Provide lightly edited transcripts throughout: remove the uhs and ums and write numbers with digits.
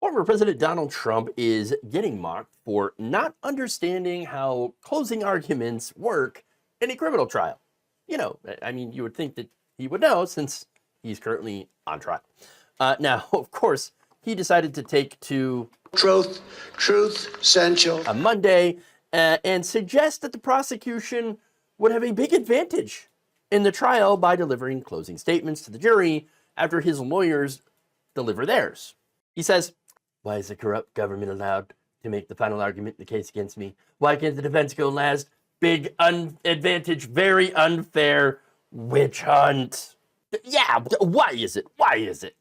Former President Donald Trump is getting mocked for not understanding how closing arguments work in a criminal trial. You know, I mean, you would think that he would know since he's currently on trial. Now, of course, he decided to take to Truth, essential. on Monday and suggest that the prosecution would have a big advantage in the trial by delivering closing statements to the jury after his lawyers deliver theirs. He says, "Why is the corrupt government allowed to make the final argument in the case against me? Why can't the defense go last? Big advantage, very unfair witch hunt." Yeah, why is it? Why is it?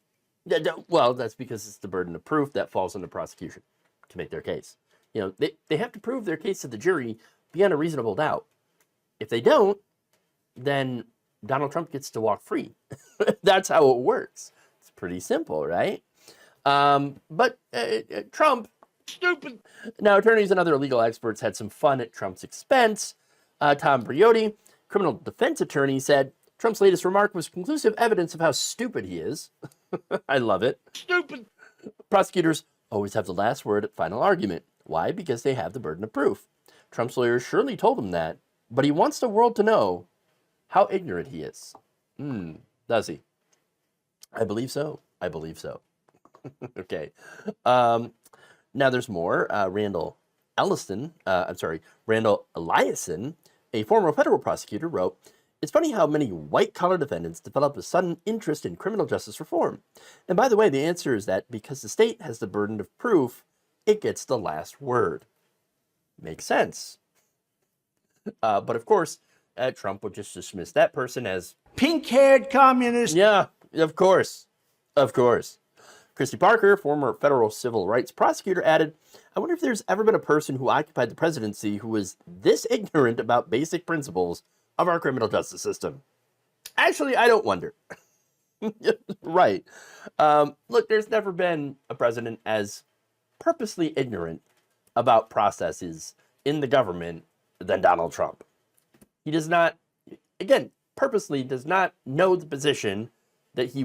Well, that's because it's the burden of proof that falls on the prosecution to make their case. You know, they have to prove their case to the jury beyond a reasonable doubt. If they don't, then Donald Trump gets to walk free. That's how it works. It's pretty simple, right? But Trump, stupid. Now, attorneys and other legal experts had some fun at Trump's expense. Tom Briotti, criminal defense attorney, said Trump's latest remark was conclusive evidence of how stupid he is. I love it. Stupid. Prosecutors always have the last word at final argument. Why? Because they have the burden of proof. Trump's lawyers surely told him that, but he wants the world to know how ignorant he is. Does he? I believe so. I believe so. Okay. Now there's more. Randall Eliason, a former federal prosecutor, wrote, "It's funny how many white-collar defendants develop a sudden interest in criminal justice reform. And by the way, the answer is that because the state has the burden of proof, it gets the last word." Makes sense. But of course, Trump would just dismiss that person as Pink-haired communist. Yeah, of course. Of course. Christy Parker, former federal civil rights prosecutor, added, "I wonder if there's ever been a person who occupied the presidency who was this ignorant about basic principles of our criminal justice system." Actually, I don't wonder. Right. Look, there's never been a president as purposely ignorant about processes in the government than Donald Trump. He does not, again, purposely does not know the position that he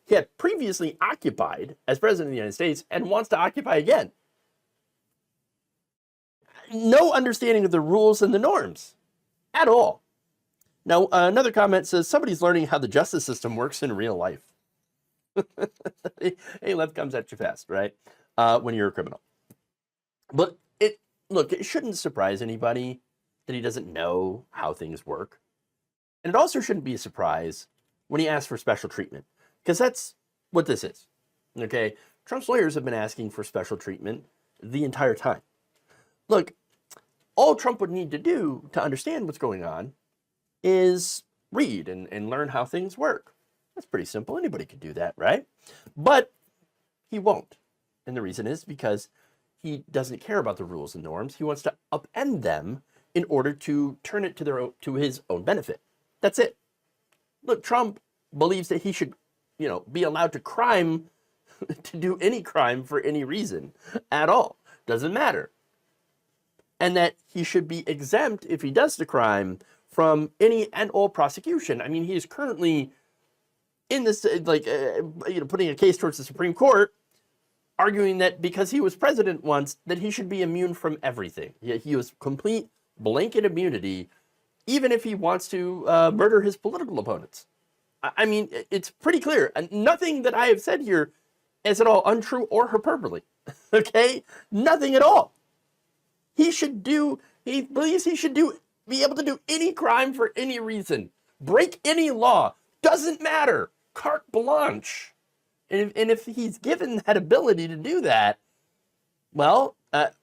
had previously occupied as president of the United States and wants to occupy again. No understanding of the rules and the norms at all. Now, another comment says, somebody's learning how the justice system works in real life. Hey, left comes at you fast, right? When you're a criminal. But it shouldn't surprise anybody that he doesn't know how things work. And it also shouldn't be a surprise when he asks for special treatment, because that's what this is. Okay? Trump's lawyers have been asking for special treatment the entire time. Look, all Trump would need to do to understand what's going on is read and learn how things work. That's pretty simple. Anybody could do that, right? But he won't. And the reason is because he doesn't care about the rules and norms. He wants to upend them in order to turn it to his own benefit. That's it. Look, Trump believes that he should, be allowed to do any crime for any reason at all. Doesn't matter. And that he should be exempt, if he does the crime, from any and all prosecution. I mean, he is currently in this, putting a case towards the Supreme Court, arguing that because he was president once, that he should be immune from everything. He was complete blanket immunity, even if he wants to murder his political opponents. I mean, it's pretty clear. And nothing that I have said here is at all untrue or hyperbole. Okay? Nothing at all. He believes he should be able to do any crime for any reason. Break any law. Doesn't matter. Carte blanche. And if he's given that ability to do that, well,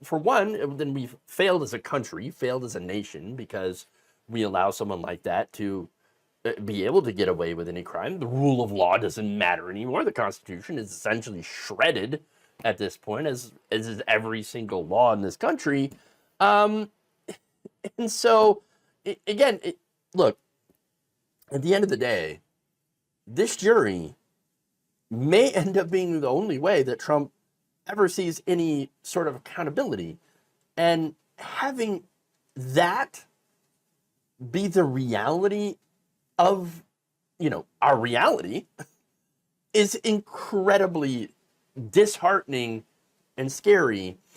for one, then we've failed as a country, failed as a nation, because we allow someone like that to be able to get away with any crime. The rule of law doesn't matter anymore. The Constitution is essentially shredded at this point, as is every single law in this country. And so, look, at the end of the day, this jury may end up being the only way that Trump ever sees any sort of accountability. And having that be the reality of, our reality is incredibly disheartening and scary